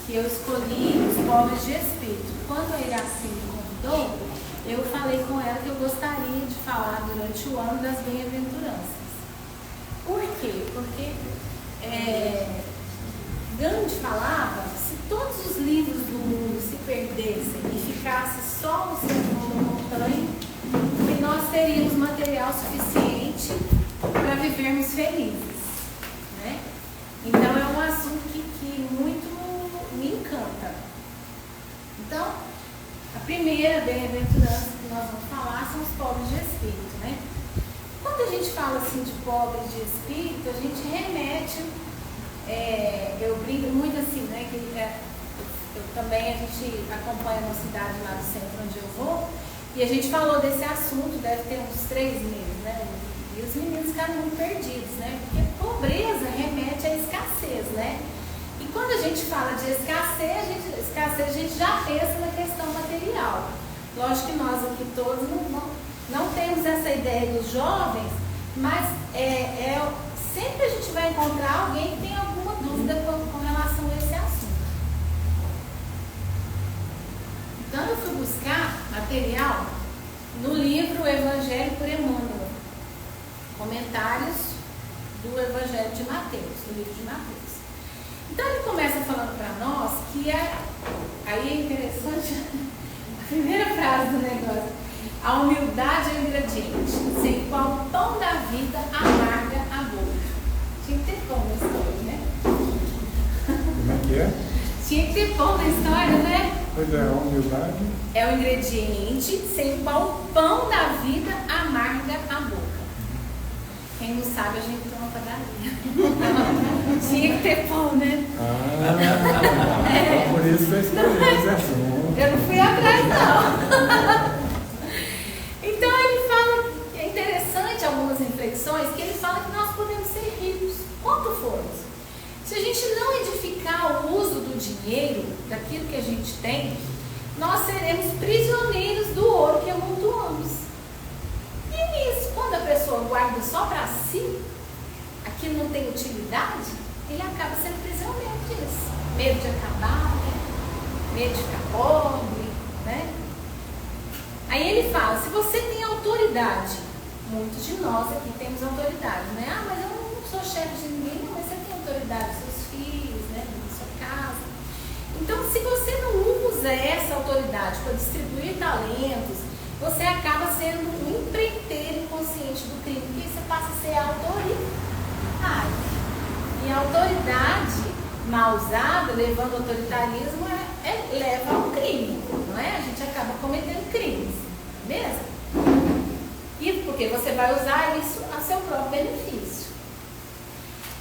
que eu escolhi os pobres de espírito. Quando a Iraci me convidou, eu falei com ela que eu gostaria de falar durante o ano das bem-aventuranças. Por quê? Porque Gandhi falava, se todos os livros do mundo se perdessem e ficasse só no sermão da montanha, que nós teríamos material suficiente para vivermos felizes, né? Então é um assunto que muito me encanta. Então, a primeira bem-aventurança que nós vamos falar são os pobres de espírito, né? Quando a gente fala assim de pobres de espírito, a gente remete, eu brinco muito assim, né? Que também a gente acompanha uma cidade lá do centro onde eu vou, e a gente falou desse assunto, deve ter uns 3 meses, né? E os meninos ficaram muito perdidos, né? Porque pobreza remete à escassez, né? E quando a gente fala de escassez, a gente já pensa na questão material. Lógico que nós aqui todos não temos essa ideia dos jovens, mas sempre a gente vai encontrar alguém que tem alguma dúvida com relação a esse assunto. Então eu fui buscar material no livro Evangelho por Emmanuel, comentários do Evangelho de Mateus, do livro de Mateus. Então ele começa falando para nós que aí é interessante a primeira frase do negócio: a humildade é o ingrediente, sem qual o pão da vida amarga a boca. Tinha que ter pão na história, né? Como é que é? Tinha que ter pão na história, né? Pois é, a humildade é o ingrediente sem o qual o pão da vida amarga a boca. Quem não sabe, a gente toma padaria. Tinha que ter pão, né? Por isso que eu escolhi esse assunto. Eu não fui atrás, não. Então ele fala, é interessante algumas reflexões, que ele fala que nós podemos ser ricos, quanto formos. Se a gente não edificar o uso do dinheiro, daquilo que a gente tem, nós seremos prisioneiros do ouro que amontoamos. E nisso, quando a pessoa guarda só para si, aquilo não tem utilidade, ele acaba sendo prisioneiro disso. Medo de acabar, né? Medo de ficar pobre, né? Aí ele fala, se você tem autoridade, muitos de nós aqui temos autoridade, né? Ah, mas eu não sou chefe de ninguém, não, mas você tem autoridade dos seus filhos, né? Da sua casa. Então, se você não usa essa autoridade para distribuir talentos, você acaba sendo um empreiteiro inconsciente do crime, porque você passa a ser autoritário. E a autoridade mal usada, levando ao autoritarismo, leva ao crime, não é? A gente acaba cometendo crimes, mesmo? E porque você vai usar isso a seu próprio benefício.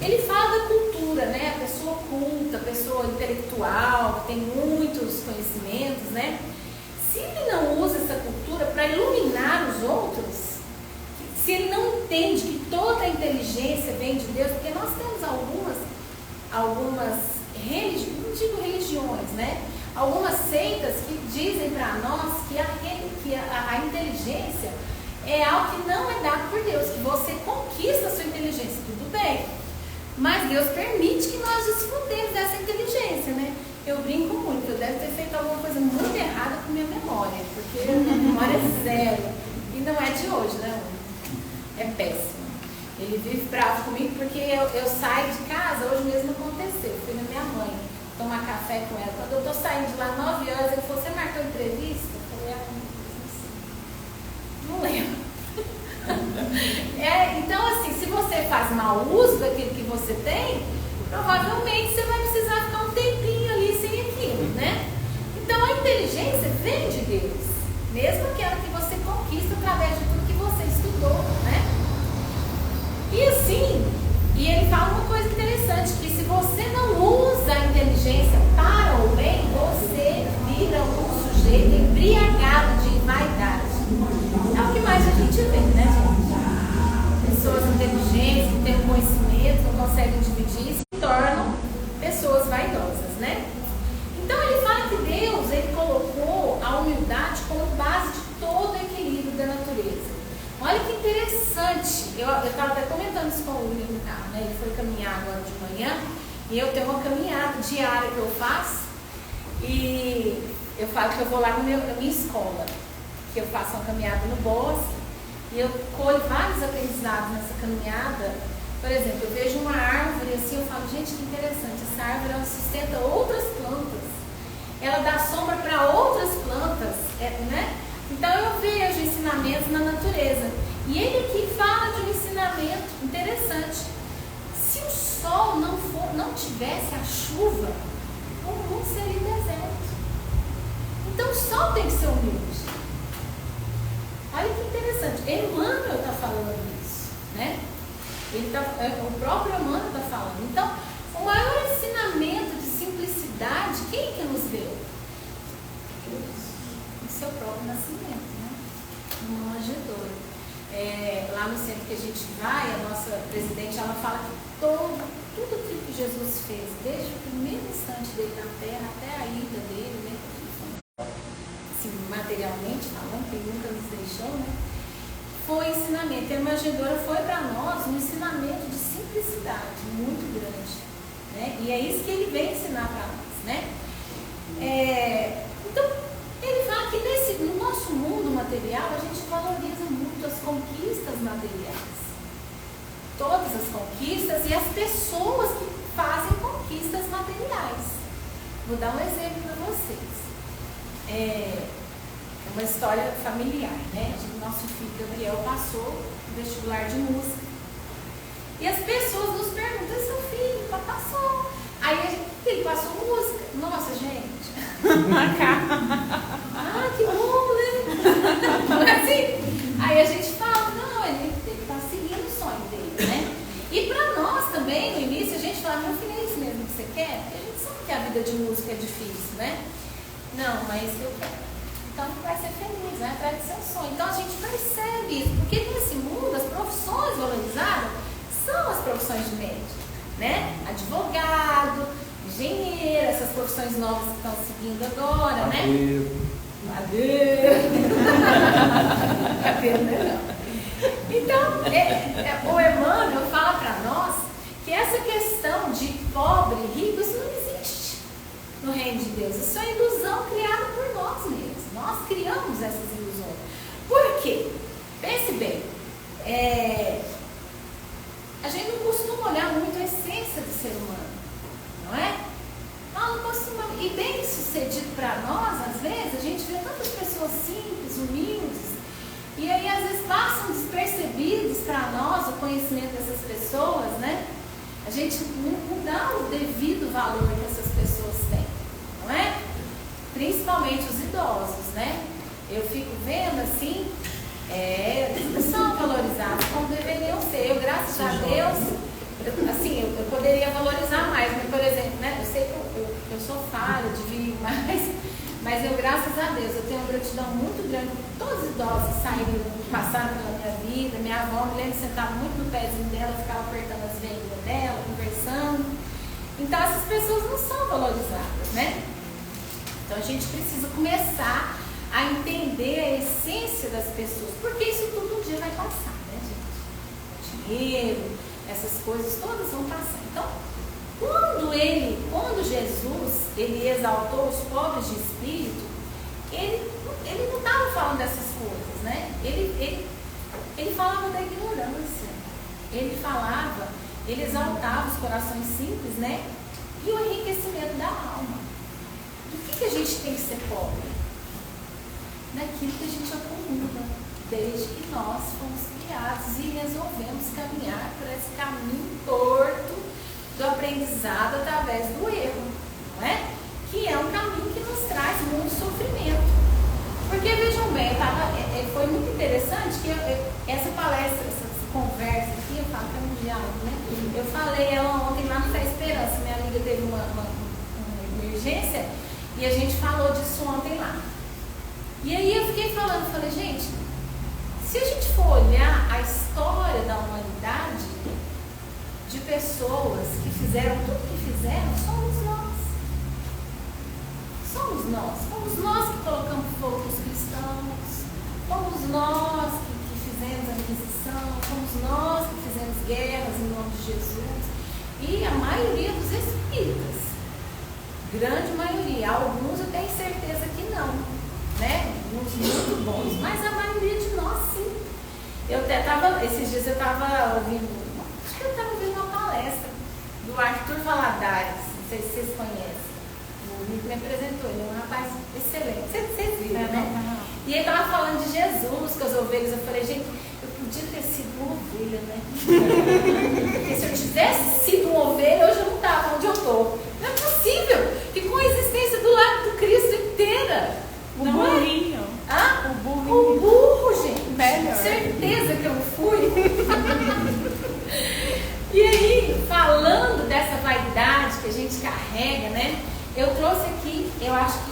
Ele fala da cultura, né? A pessoa culta, a pessoa intelectual, que tem muitos conhecimentos, né? Se ele não usa essa cultura para iluminar os outros, se ele não entende que toda a inteligência vem de Deus, porque nós temos algumas não digo religiões, né? Algumas seitas que dizem para nós que a inteligência é algo que não é dado por Deus, que você conquista a sua inteligência, tudo bem. Mas Deus permite que nós desfrutemos dessa inteligência, né? Eu brinco muito, eu devo ter feito alguma coisa muito errada com minha memória, porque a memória é zero. E não é de hoje, né? É péssimo. Ele vive bravo comigo porque eu saio de casa, hoje mesmo aconteceu. Fui na minha mãe tomar café com ela. Quando eu tô saindo de lá 9 horas, ele falou, você marcou entrevista? Eu falei, não lembro. Então, assim, se você faz mau uso daquilo que você tem, provavelmente você vai precisar ficar um tempinho ali sem aquilo, né? Então, a inteligência vem de Deus, mesmo aquela que você conquista através de tudo que você estudou, né? E assim, e ele fala uma coisa interessante, que se você não usa a inteligência para o bem, você vira um sujeito embriagado de vaidade. É o que mais a gente vê, né, gente? Pessoas inteligentes, que têm conhecimento, não conseguem dividir, se tornam pessoas vaidosas, né? Então ele fala que Deus, ele colocou a humildade como base de todo o equilíbrio da natureza. Olha que interessante, eu estava até comentando isso com o William no carro, né? Ele foi caminhar agora de manhã, e eu tenho uma caminhada diária que eu faço, E eu falo que eu vou lá na minha escola, que eu faço uma caminhada no bosque, e eu colho vários aprendizados nessa caminhada. Por exemplo, eu vejo uma árvore assim, eu falo, gente, que interessante, essa árvore ela sustenta outras plantas, ela dá sombra para outras plantas, né? Então eu vejo ensinamentos na natureza. E ele aqui fala de um ensinamento interessante. Se o sol não tivesse a chuva, o mundo seria deserto. Então o sol tem que ser humilde. Olha que interessante. Emmanuel está falando isso, né? O próprio Emmanuel está falando. Então, o maior ensinamento de simplicidade, quem que nos deu? O seu próprio nascimento, né? Uma manjedoura. Lá no centro que a gente vai, a nossa presidente, ela fala que tudo aquilo que Jesus fez, desde o primeiro instante dele na terra até a ida dele, né? Assim, materialmente falando, que ele nunca nos deixou, né? Foi ensinamento. E a manjedoura foi para nós um ensinamento de simplicidade muito grande, né? E é isso que ele vem ensinar para nós, né? Então, ele fala que no nosso mundo material, a gente valoriza muito as conquistas materiais. Todas as conquistas e as pessoas que fazem conquistas materiais. Vou dar um exemplo para vocês. Uma história familiar, né? Nosso filho Gabriel passou no vestibular de música. E as pessoas nos perguntam, seu filho passou? Aí ele passou música. Nossa, gente. Que bom, né? Não é assim? Aí a gente fala, não, ele está seguindo o sonho dele, né? E para nós também, no início, a gente fala, meu filho, é isso mesmo que você quer? Porque a gente sabe que a vida de música é difícil, né? Não, mas eu quero. Então vai ser feliz, né? Atrás do seu sonho. Então a gente percebe isso, porque nesse mundo as profissões valorizadas são as profissões de médico, né? Advogado, engenheiro, essas profissões novas que estão seguindo agora, né? Madeiro. Então, o Emmanuel fala para nós que essa questão de pobre e rico, isso não existe no reino de Deus. Isso é ilusão criada por nós mesmos. Nós criamos essas ilusões. Por quê? Pense bem. A gente não costuma olhar muito a essência do ser humano, não é? Não costuma. E bem sucedido para nós, às vezes, a gente vê tantas pessoas simples, humildes, e aí às vezes passam despercebidos para nós o conhecimento dessas pessoas, né? A gente não dá o devido valor que essas pessoas têm, não é? Principalmente os idosos, né? Eu fico vendo assim, eles não são valorizados como deveriam ser. Eu, graças a Deus, eu poderia valorizar mais, mas, por exemplo, né? Eu sei que eu sou falha, devia mais, mas eu, graças a Deus, eu tenho uma gratidão muito grande por todos os idosos que passaram pela minha vida. Minha avó, me lembro, sentava muito no pezinho dela, ficava apertando as veias dela, conversando. Então, essas pessoas não são valorizadas, né? Então, a gente precisa começar a entender a essência das pessoas, porque isso tudo um dia vai passar, né, gente? Dinheiro, essas coisas todas vão passar. Então, quando Jesus, ele exaltou os pobres de espírito, ele não estava falando dessas coisas, né? Ele falava da ignorância, ele exaltava os corações simples, né? E o enriquecimento da alma. Do que a gente tem que ser pobre? Daquilo que a gente acumula, desde que nós fomos criados e resolvemos caminhar por esse caminho torto do aprendizado através do erro, não é? Que é um caminho que nos traz muito sofrimento. Porque, vejam bem, foi muito interessante que essa palestra, essa conversa aqui, eu falo que é um diálogo, né? Eu falei ela ontem lá no Fé Esperança, minha amiga teve uma emergência e a gente falou disso ontem lá. E aí eu fiquei falei, gente, se a gente for olhar a história da humanidade, de pessoas que fizeram tudo que fizeram, somos nós. Fomos nós que colocamos fogo nos cristãos, fomos nós que fizemos a Inquisição, fomos nós que fizemos guerras em nome de Jesus. E a maioria dos espíritas, grande maioria, maioria, alguns eu tenho certeza que não, né? Uns muito bons, mas a maioria de nós sim. Esses dias eu estava ouvindo, acho que eu estava ouvindo uma palestra do Arthur Valadares, não sei se vocês conhecem. O Nico me apresentou, ele é um rapaz excelente. Vocês viram, né? E ele estava falando de Jesus, com as ovelhas. Eu falei, gente, eu podia ter sido uma ovelha, né? Porque se eu tivesse sido uma ovelha, hoje eu não estava onde eu estou. Não é possível. Ficou a existência do lado do Cristo inteira. O não burrinho. É? Ah? O burrinho. O burro, gente. Melhor. Certeza que eu fui. E aí, falando dessa vaidade que a gente carrega, né? Eu trouxe aqui, eu acho que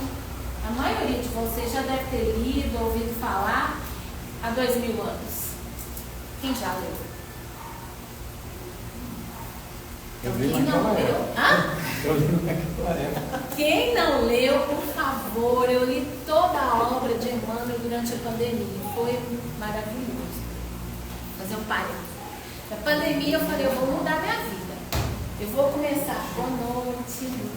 a maioria de vocês já deve ter lido, ouvido falar há 2000 anos. Quem já leu? Eu li Quem não naquela leu? época. Hã? Eu li naquela época. Quem não leu, por favor, eu li toda a obra de Emmanuel durante a pandemia. Foi maravilhoso. Fazer um parênteses. Na pandemia eu falei, eu vou mudar minha vida. Eu vou começar. Boa noite.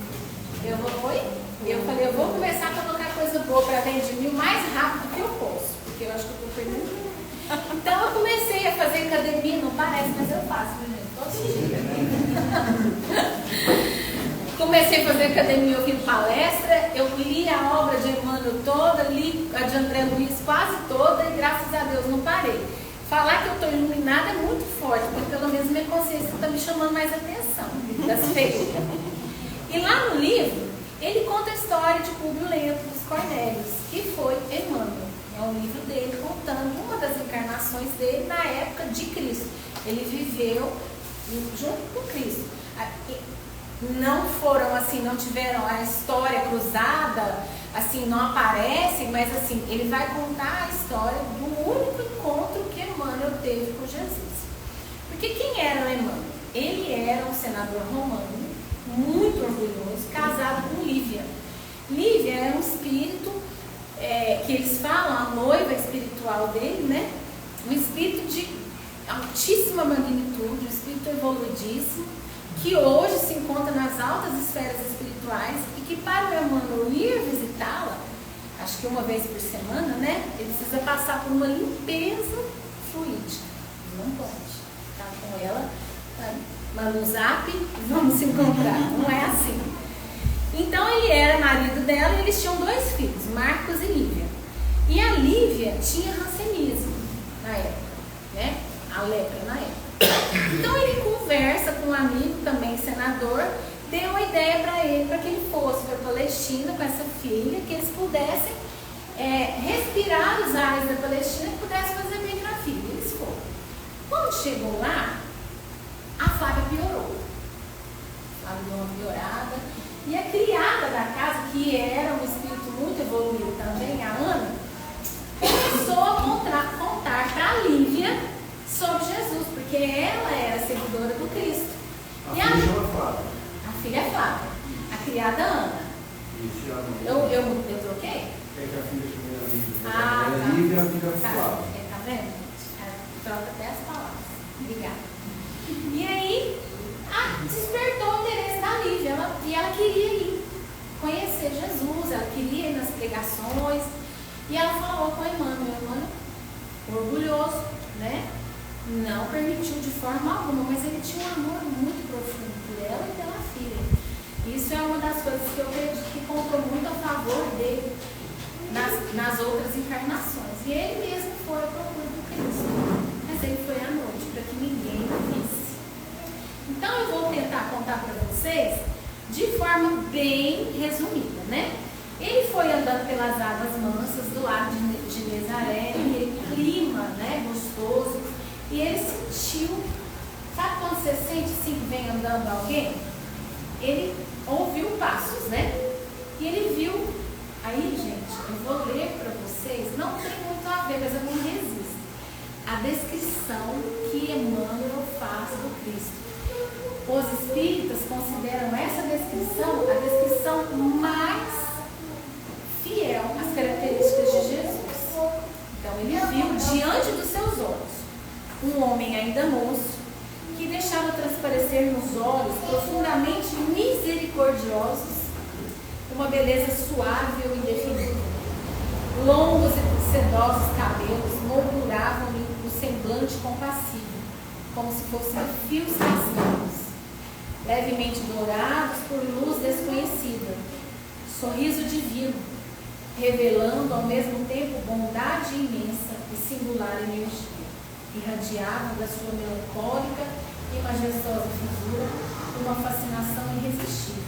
Eu falei, eu vou começar a colocar coisa boa para dentro de mim o mais rápido que eu posso. Porque eu acho que eu estou perdendo. Então eu comecei a fazer academia, não parece, mas eu faço, gente, todo dia. Comecei a fazer academia ouvindo palestra, eu li a obra de Emmanuel toda, li a de André Luiz quase toda e graças a Deus não parei. Falar que eu estou iluminada é muito forte, porque pelo menos minha consciência está me chamando mais atenção das feiras. E lá no livro, ele conta a história de Públio Lento dos Cornélios, que foi Emmanuel. É um livro dele contando uma das encarnações dele na época de Cristo. Ele viveu junto com Cristo. Não foram assim, não tiveram a história cruzada, assim, não aparece, mas assim, ele vai contar a história do único encontro que Emmanuel teve com Jesus. Porque quem era o Emmanuel? Ele era um senador romano, muito orgulhoso, casado com Lívia. Lívia era um espírito, que eles falam, a noiva espiritual dele, né? Um espírito de altíssima magnitude, um espírito evoluidíssimo, que hoje se encontra nas altas esferas espirituais e que para o Emmanuel ir visitá-la, acho que uma vez por semana, né? Ele precisa passar por uma limpeza fluídica. Não pode estar com ela, manda um zap, vamos se encontrar. Não é assim. Então ele era marido dela e eles tinham 2 filhos, Marcos e Lívia. E a Lívia tinha rancenismo na época, né? A lepra na época. Então ele conversa com um amigo também, senador, deu uma ideia para ele, para que ele fosse para a Palestina com essa filha, que eles pudessem respirar os ares da Palestina e pudessem fazer bem para a filha. Eles foram. Quando chegou lá, a Flávia piorou. A Flávia deu uma piorada. E a criada da casa, que era um espírito muito evoluído também, a Ana, começou a contar para a Lívia sobre Jesus, porque ela era seguidora do Cristo. A filha chama Flávia. A filha é Flávia, a criada Ana. Isso, já não. Eu troquei? É que a filha chama Lívia. Ah, É tá. Lívia e a filha Tá, Flávia. tá vendo? Troca até as palavras. Obrigada. E aí, despertou o interesse da Lívia. E ela queria ir conhecer Jesus, ela queria ir nas pregações. E ela falou com o Emmanuel, orgulhoso, né? Não permitiu de forma alguma, mas ele tinha um amor muito profundo por ela e pela filha. Isso é uma das coisas que eu acredito que contou muito a favor dele nas outras encarnações. E ele mesmo foi à procura do Cristo. Mas ele foi à noite, para que ninguém o visse. Então eu vou tentar contar para vocês de forma bem resumida, né? Ele foi andando pelas águas mansas do lago de Nezaré, aquele clima, né, gostoso, e ele sentiu, sabe quando você sente assim que vem andando alguém? Ele ouviu passos, né? E ele viu, aí gente, eu vou ler para vocês, não tem muito a ver, mas eu não resisto, a descrição que Emmanuel faz do Cristo. Os espíritas consideram essa descrição a descrição mais fiel às características de Jesus. Então ele viu diante dos seus olhos um homem ainda moço que deixava transparecer nos olhos profundamente misericordiosos uma beleza suave ou indefinível. Longos e sedosos cabelos molduravam-lhe o semblante compassivo, como se fossem fios castanhos, levemente dourados por luz desconhecida. Sorriso divino, revelando ao mesmo tempo bondade imensa e singular energia. Irradiava da sua melancólica e majestosa figura uma fascinação irresistível.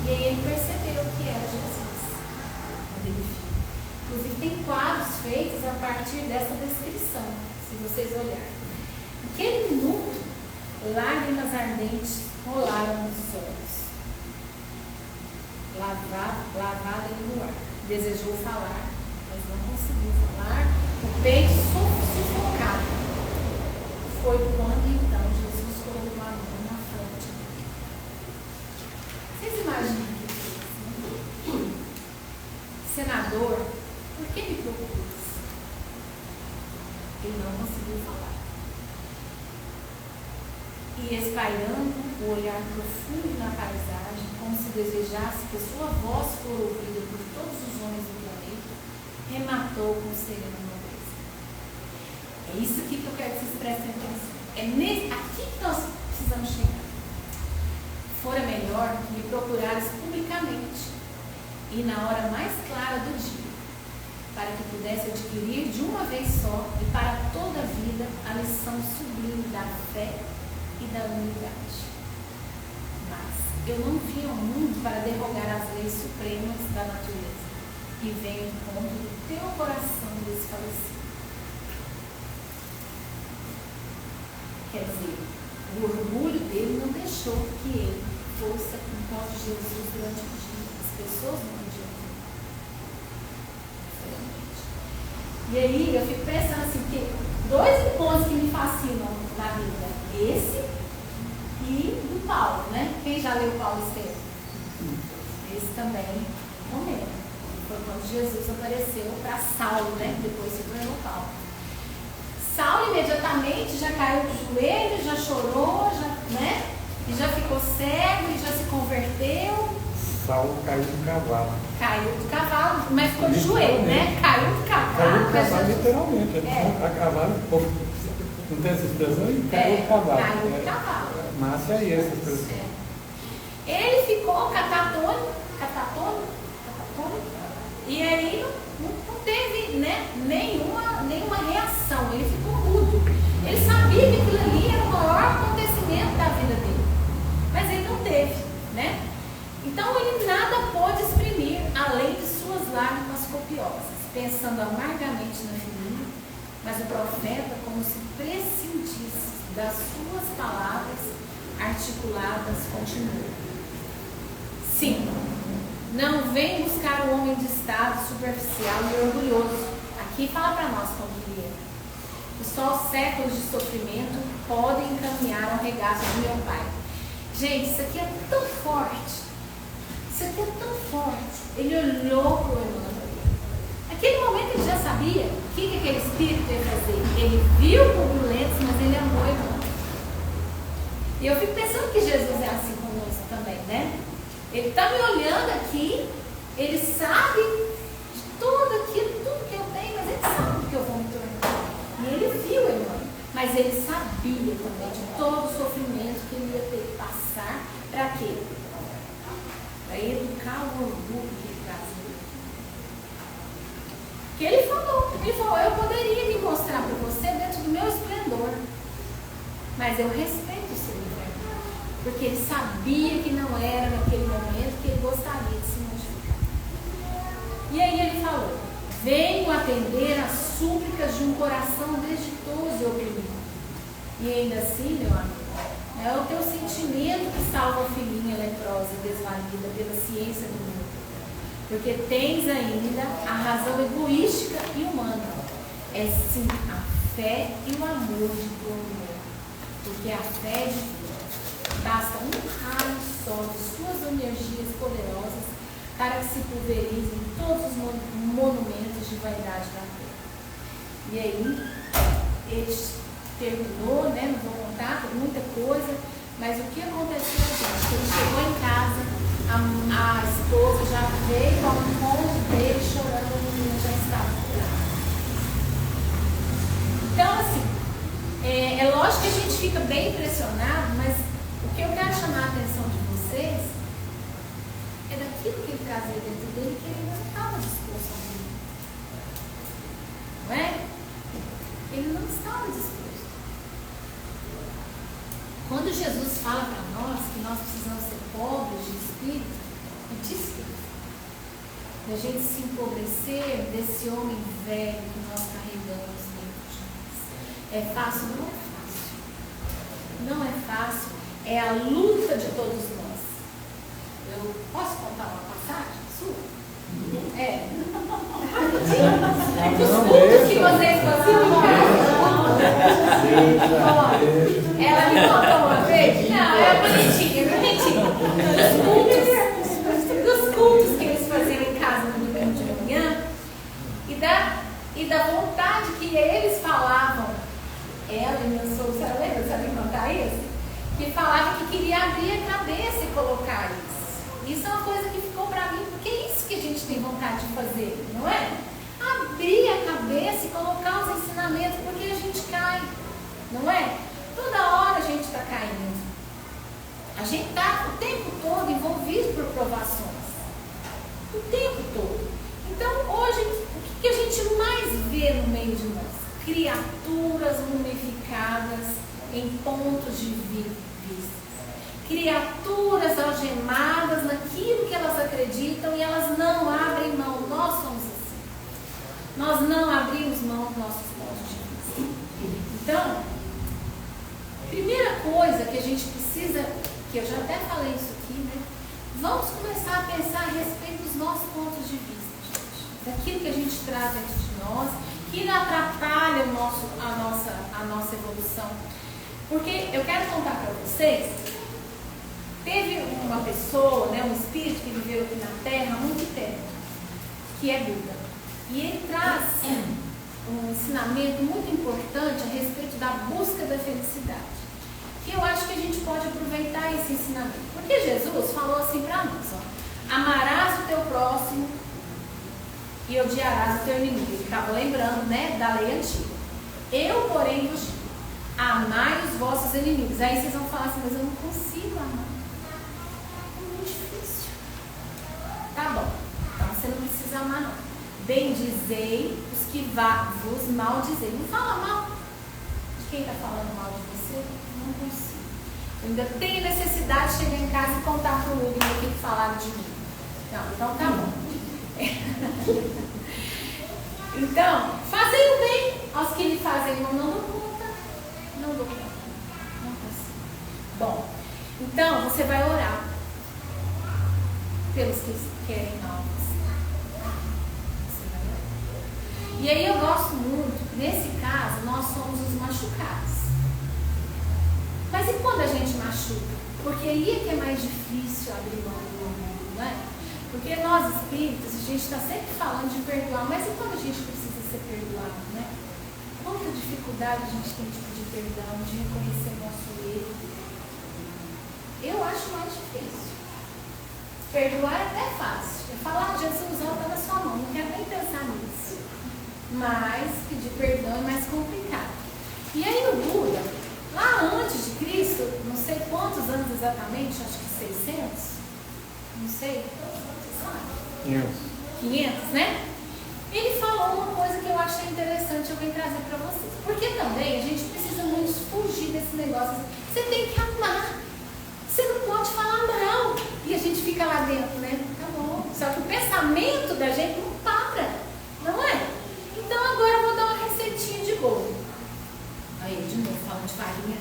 E aí ele percebeu que era Jesus, quando ele viu. Inclusive tem quadros feitos a partir dessa descrição, se vocês olharem. Naquele minuto, lágrimas ardentes rolaram nos olhos. Lavada ele no ar. Desejou falar, mas não conseguiu falar. O peito sufocado. Foi quando então Jesus colocou a mão na frente. Vocês imaginam o que é isso? Senador, por que me propôs? Ele não conseguiu falar. E espairando o olhar profundo na paisagem, como se desejasse que sua voz fosse ouvida por todos os homens do planeta, rematou com serena nobreza. É isso aqui que eu quero que vocês prestem atenção. É aqui que nós precisamos chegar. Fora melhor que me procurares publicamente e na hora mais clara do dia, para que pudesse adquirir de uma vez só e para toda a vida a lição sublime da fé e da humildade. Mas eu não vim ao mundo para derrogar as leis supremas da natureza e venho ao encontro do teu coração desfalecido. Quer dizer, o orgulho dele não deixou que ele fosse a encontro de Jesus durante o dia. As pessoas não podiam ver. E aí eu fico pensando assim, que dois pontos que me fascinam na vida, esse e do Paulo, né? Quem já leu Paulo Estevam? Esse também momento. Foi quando Jesus apareceu para Saulo, né? Depois se tornou Paulo. Saulo imediatamente já caiu de joelho, já chorou, né? E já ficou cego e já se converteu. Saulo caiu do cavalo. Caiu do cavalo, mas ficou de joelho, né? Caiu do cavalo. Caiu do cavalo, literalmente. A cavalo, não tem essa expressão? Caiu do cavalo. Caiu do cavalo. Massa aí essa expressão. Ele ficou catatônico, e aí não teve, né, nenhuma reação. Ele ficou mudo. Ele sabia que aquilo ali era o maior acontecimento da vida dele, mas ele não teve, né? Então ele nada pôde exprimir além de suas lágrimas copiosas, pensando amargamente na filhinha, mas o profeta, como se prescindisse das suas palavras articuladas, continuou. Sim, não vem buscar o homem de estado superficial e orgulhoso. Aqui fala para nós como ele é. Que só os séculos de sofrimento podem encaminhar ao regaço de meu pai. Gente, isso aqui é tão forte. Isso aqui é tão forte. Ele olhou para o Emmanuel. Naquele momento ele já sabia o que aquele espírito ia fazer. Ele viu turbulentos, mas ele amou Emmanuel. E eu fico pensando que Jesus é assim conosco também, né? Ele está me olhando aqui, ele sabe de tudo aquilo, tudo que eu tenho, mas ele sabe do que eu vou me tornar. E ele viu, Emmanuel, mas ele sabia também de todo o sofrimento que ele ia ter que passar. Para quê? Para educar o orgulho que ele trazia. Que ele falou, eu poderia me mostrar para você dentro do meu esplendor, mas eu respeito o seu livre-arbítrio. Porque ele sabia que não era naquele momento que ele gostaria de se modificar. E aí ele falou: venho atender às súplicas de um coração desditoso e oprimido. E ainda assim, meu amigo, é o teu sentimento que salva a filhinha leprosa e desvalida pela ciência do mundo. Porque tens ainda a razão egoística e humana. É sim a fé e o amor de tua mulher. Porque a fé de Deus basta um raio só de suas energias poderosas para que se pulverizem todos os monumentos de vaidade da terra. E aí, ele terminou, né? Não vou contar, tem muita coisa, mas o que aconteceu, gente? Ele chegou em casa, a veio ao encontro dele chorando, a menina já estava curada. Então, assim, é lógico que a gente fica bem impressionado, mas o que eu quero chamar a atenção de vocês é daquilo que ele trazia dentro dele que ele não estava disposto a viver. Não é? Ele não estava disposto. Quando Jesus fala para nós que nós precisamos ser pobres de espírito, é disso que ele fala. Da gente se empobrecer desse homem velho que nós carregamos dentro de nós. É fácil? Não é fácil. Não é fácil. É a luta de todos nós. Eu posso contar uma passagem sua? É. Os cultos que vocês faziam em casa. Ela me contou uma vez. Não, era bonitinha. Dos cultos que eles faziam em casa no domingo de manhã. E da vontade que eles falavam. Ela e minha sogra, você lembra? Sabe contar isso? Que falava que queria abrir a cabeça e colocar isso. Isso é uma coisa que ficou para mim, porque é isso que a gente tem vontade de fazer, não é? Abrir a cabeça e colocar os ensinamentos, porque a gente cai, não é? Toda hora a gente está caindo. A gente está o tempo todo envolvido por provações. O tempo todo. Então, hoje, o que a gente mais vê no meio de nós? Criaturas mumificadas em pontos de vista. Criaturas algemadas naquilo que elas acreditam e elas não abrem mão. Nós somos assim. Nós não abrimos mão dos nossos pontos de vista. Então, primeira coisa que a gente precisa, que eu já até falei isso aqui, né? Vamos começar a pensar a respeito dos nossos pontos de vista, gente. Daquilo que a gente traz dentro de nós, que atrapalha a nossa evolução. Porque eu quero contar para vocês, teve uma pessoa, né, um espírito que viveu aqui na Terra há muito tempo, que é Buda. E ele traz um ensinamento muito importante a respeito da busca da felicidade. Que eu acho que a gente pode aproveitar esse ensinamento. Porque Jesus falou assim para nós, ó, amarás o teu próximo e odiarás o teu inimigo. Ele estava lembrando, né, da lei antiga. Eu, porém, vos digo, amai os vossos inimigos. Aí vocês vão falar assim, mas eu não consigo amar. É muito difícil. Tá bom, então você não precisa amar não. Bendizei os que vos maldizei. Não fala mal de quem está falando mal de você. Não consigo. Eu ainda tenho necessidade de chegar em casa e contar para o Hugo o que falaram de mim. Não, então tá bom. Então, fazei o bem aos que lhe fazem mal. Não dou conta. Não dou conta. Não consigo. Bom, então você vai orar pelos que querem mal. Você vai orar. E aí eu gosto muito, nesse caso, nós somos os machucados. Mas e quando a gente machuca? Porque aí é que é mais difícil abrir mão do mundo, não é? Porque nós espíritas, a gente está sempre falando de perdoar, mas e quando a gente precisa ser perdoado, né? Quanta dificuldade a gente tem de pedir perdão, de reconhecer nosso erro. Eu acho mais difícil. Perdoar é até fácil. Eu falar, Jesus, ela está na sua mão, não quero nem pensar nisso. Mas pedir perdão é mais complicado. E aí o Buda, lá antes de Cristo, não sei quantos anos exatamente, acho que 600, não sei, 500, né? Ele falou uma coisa que eu achei interessante, eu vou trazer para vocês. Porque também a gente precisa muito fugir desse negócio. Você tem que amar. Você não pode falar mal. E a gente fica lá dentro, né? Tá bom. Só que o pensamento da gente não para. Não é? Então agora eu vou dar uma receitinha de bolo. Aí, de novo, falando de farinha.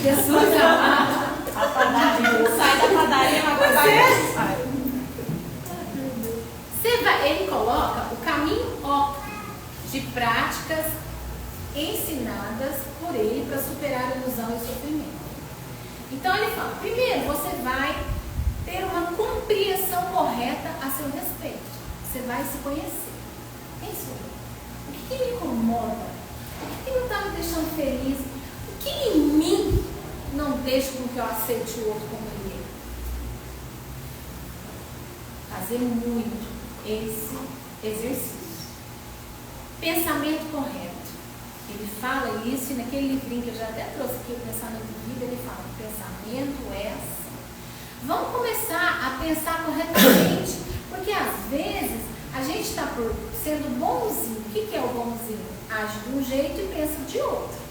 Jesus amado. A padaria. Sai da padaria, mas vai sai. Ele coloca o caminho óptimo de práticas ensinadas por ele para superar a ilusão e o sofrimento. Então ele fala, primeiro você vai ter uma compreensão correta a seu respeito. Você vai se conhecer. Isso. O que me incomoda? O que não está me deixando feliz? O que em mim não deixa com que eu aceite o outro como ele é? fazer muito esse exercício. Pensamento correto. Ele fala isso, e naquele livrinho que eu já até trouxe aqui, o Pensamento de Vida, ele fala: pensamento é ação. Vamos começar a pensar corretamente, porque às vezes a gente está sendo bonzinho. O que é o bonzinho? Age de um jeito e pensa de outro.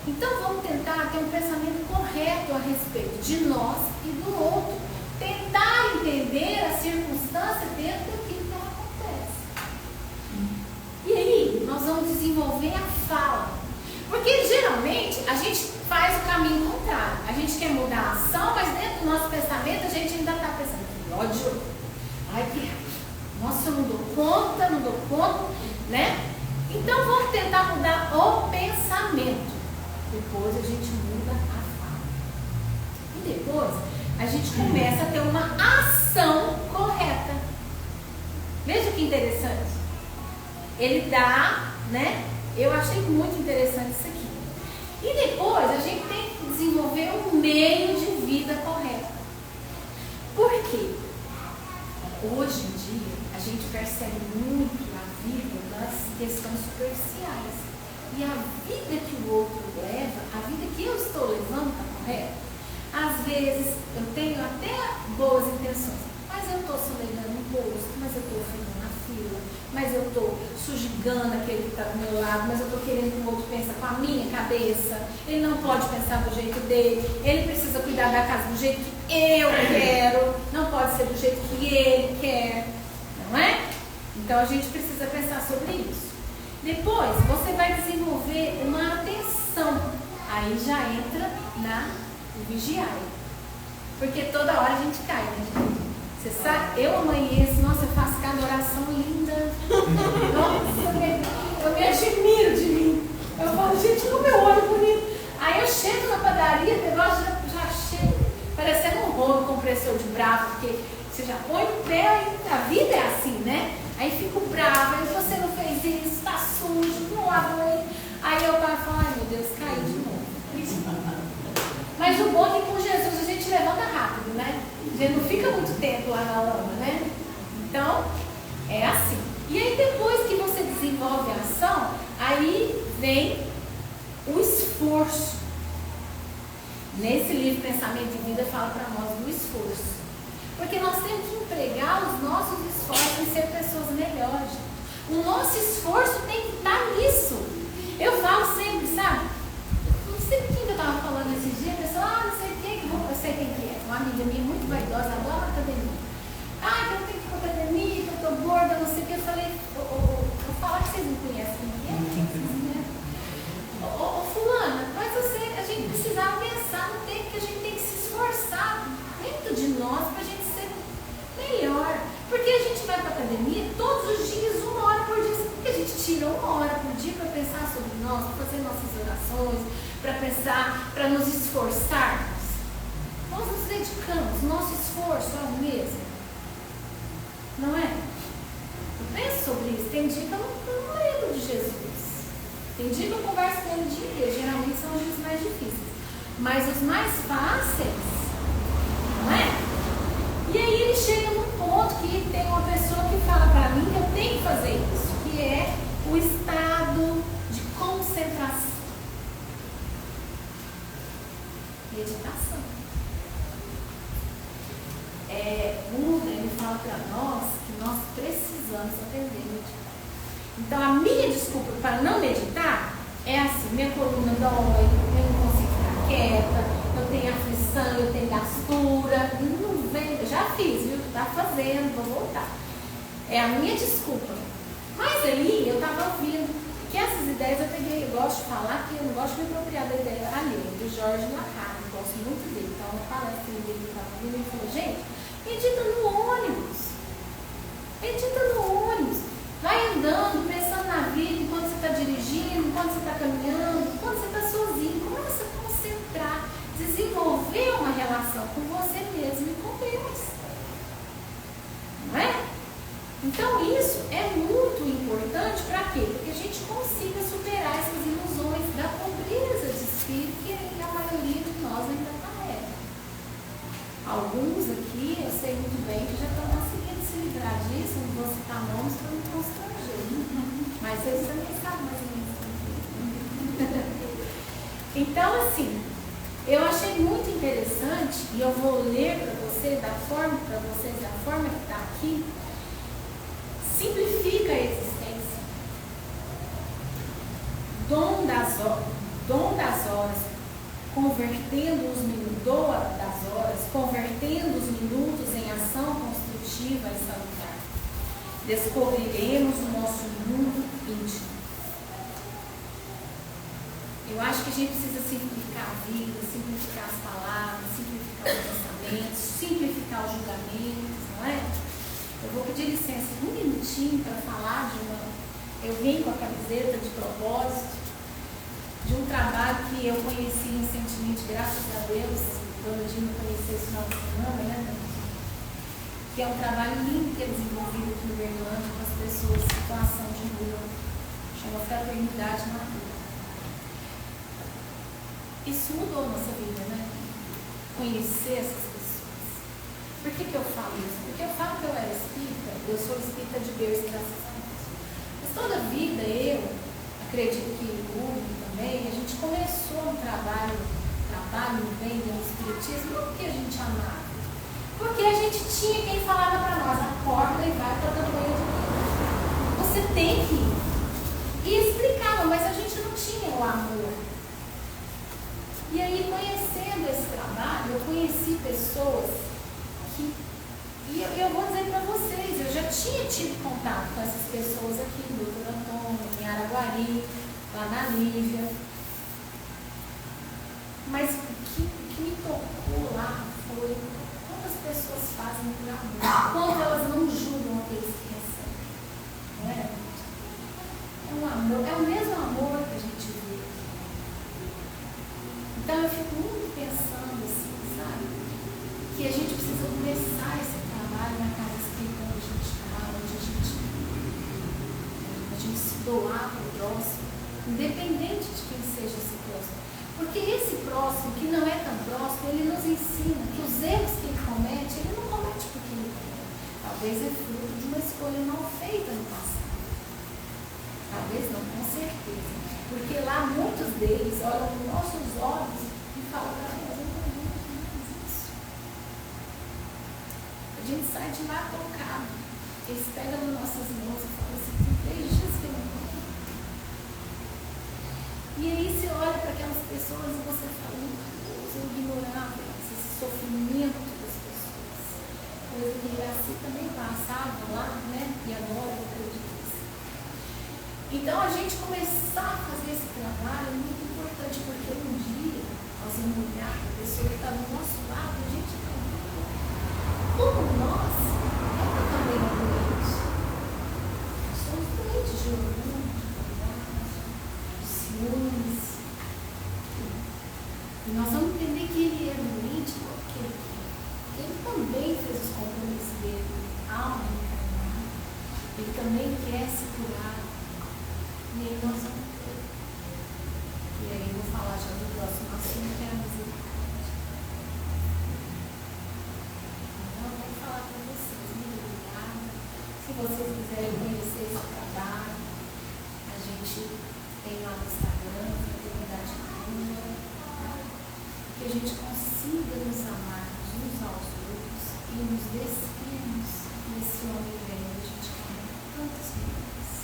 Então vamos tentar ter um pensamento correto a respeito de nós e do outro. Tentar entender a circunstância dentro daquilo que ela acontece. E aí nós vamos desenvolver a fala. Porque geralmente a gente faz o caminho contrário. A gente quer mudar a ação, mas dentro do nosso pensamento a gente ainda está pensando: que ódio, ai que raiva, nossa, eu não dou conta, né? Então vamos tentar mudar o pensamento. Depois a gente muda a fala. E depois a gente começa a ter uma ação correta. Veja que interessante. Ele dá, né? Eu achei muito interessante isso aqui. E depois a gente tem que desenvolver um meio de vida correto. Por quê? Hoje em dia a gente percebe muito a vida das questões superficiais. E a vida que o outro leva, a vida que eu estou levando, está correta? Às vezes eu tenho até boas intenções, mas eu estou solegando o posto, mas eu estou ofendendo a fila, mas eu estou sujigando aquele que está do meu lado, mas eu estou querendo que o outro pense com a minha cabeça. Ele não pode pensar do jeito dele, ele precisa cuidar da casa do jeito que eu quero, não pode ser do jeito que ele quer, não é? Então a gente precisa pensar sobre isso. Depois você vai desenvolver uma atenção, aí já entra no vigiar, porque toda hora a gente cai, né, gente? Você sabe, eu amanheço, nossa, eu faço cada oração linda, nossa, eu me admiro de mim, eu falo: gente, como eu olho bonito. Aí eu chego na padaria, o negócio já chega parecendo um rolo compressor de bravo, porque você já põe o pé e a vida é assim, né? Aí fico brava, aí você não fez isso, está sujo, não lavou ele. Aí eu paro e falo: ai meu Deus, caí de novo. Mas o bom é que com Jesus a gente levanta rápido, né? A gente não fica muito tempo lá na lama, né? Então, é assim. E aí depois que você desenvolve a ação, aí vem o esforço. Nesse livro Pensamento de Vida fala para nós do esforço. Porque nós temos que empregar os nossos esforços em ser pessoas melhores. O nosso esforço tem que estar nisso. Eu falo sempre, sabe? Não sei quem que eu estava falando esses dias. A pessoa: não sei quem, eu sei quem que é. Uma amiga minha muito vaidosa, adora academia. Que eu tenho que ir para academia, que eu estou gorda, não sei o que. Eu falei: vou falar que vocês não conhecem quem é. Fulana, mas a gente precisava pensar no tempo que a gente tem que se esforçar dentro de nós para a gente ser melhor. Porque a gente vai para a academia todos os dias, 1 hora por dia. Porque a gente tira 1 hora por dia para pensar sobre nós, para fazer nossas orações, para pensar, para nos esforçarmos. Nós nos dedicamos, nosso esforço é o mesmo. Não é? Pensa sobre isso. Tem dia que eu não lembro de Jesus. Tem dia que eu converso com ele o dia inteiro. Geralmente são os dias mais difíceis. Mas os mais fáceis, não é? E aí ele chega num ponto que tem uma pessoa que fala para mim que eu tenho que fazer isso, que é o estado de concentração. Meditação. Buda, ele fala para nós que nós precisamos aprender a meditar. Então a minha desculpa para não meditar é assim: minha coluna dói, eu não consigo ficar quieta, eu tenho aflição, eu tenho gastura, não vem, eu já fiz, viu? Tá fazendo, vou voltar. É a minha desculpa. Mas aí eu estava ouvindo que essas ideias eu peguei, eu gosto de falar que eu não gosto de me apropriar da ideia alheia, do Jorge Lacan, eu gosto muito dele. Então uma palestra dele que estava ouvindo, ele falou: gente, medita no ônibus. Medita no ônibus. Vai andando, pensando na vida, enquanto você está dirigindo, enquanto você está caminhando, enquanto você está sozinho. Começa a concentrar, desenvolver uma relação com você mesmo e com Deus. Não é? Então isso é muito importante para quê? Para que a gente consiga superar essas ilusões da pobreza de espírito que a maioria de nós ainda carrega. Alguns aqui, eu sei muito bem que já estão conseguindo se vocês também sabem mais ou menos. Então, assim, eu achei muito interessante, e eu vou ler para vocês da forma que está aqui. Simplifica a existência. Dom das horas, convertendo os minutos em ação construtiva e salutar. Descobriremos o nosso mundo íntimo. Eu acho que a gente precisa simplificar a vida, simplificar as palavras, simplificar os pensamentos, simplificar os julgamentos, não é? Eu vou pedir licença um minutinho para falar de uma... Eu vim com a camiseta de propósito de um trabalho que eu conheci recentemente, graças a Deus. Dona Dina conheceu esse final de semana, né? Que é um trabalho lindo que é desenvolvido aqui no Berlândia com as pessoas em situação de rua. Chama Fraternidade na Rua. Isso mudou a nossa vida, né? Conhecer essas pessoas. Por que eu falo isso? Porque eu falo que eu era espírita, eu sou espírita de berço, graças a Deus. Mas toda a vida eu, acredito que o Hugo também, a gente começou um trabalho bem do espiritismo, não porque a gente amava. Porque a gente tinha quem falava para nós, acorda e vai para a campanha de Deus. Você tem que ir. E explicava, mas a gente não tinha o amor. E aí, conhecendo esse trabalho, eu conheci pessoas que... E eu vou dizer para vocês, eu já tinha tido contato com essas pessoas aqui, no Dr. Antônio, em Araguari, lá na Lívia. Mas o que me tocou lá foi quantas pessoas fazem por amor, quanto elas não julgam aqueles que recebem. Não é? É um amor, é o mesmo amor que a gente vê. Então eu fico muito pensando assim, sabe? Que a gente precisa começar esse trabalho na casa espírita onde a gente está, onde a gente se doar para o próximo, independente de quem seja esse próximo. Porque esse próximo, que não é tão próximo, ele nos ensina que os erros que ele não comete porque ele quer. Talvez é fruto de uma escolha mal feita no passado. Talvez não, com certeza. Porque lá muitos deles olham nos nossos olhos e falam para nós, não faz isso. A gente sai de lá tocado. Eles pegam nas nossas mãos e falam assim, tem 3 dias que eu não como. E aí você olha para aquelas pessoas e você fala, meu Deus, eu ignorava esse sofrimento das pessoas. Coisa que assim também passava lá, né? E agora eu acredito nisso. Então a gente começar a fazer esse trabalho é muito importante, porque um dia nós vamos olhar para a pessoa que está do nosso lado, a gente está como nós, ela também é doente. Somos doentes de orgulho, de vaidade, de ciúmes. E nós vamos entender que ele é doente não porque ele quer. Ele também fez os compromissos dele ao reencarnar. Ele também quer se curar. E aí nós vamos ter. E aí eu vou falar já do próximo assunto, que é a misericórdia. Então eu vou falar para vocês, muito obrigada. Se vocês quiserem conhecer esse trabalho, a gente tem lá no Instagram, Fraternidade Cura, que a gente consiga nos amar uns aos outros e nos despirmos desse homem velho que a gente ama tantas vezes.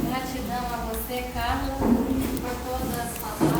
Gratidão a você, Carla, por todas as palavras.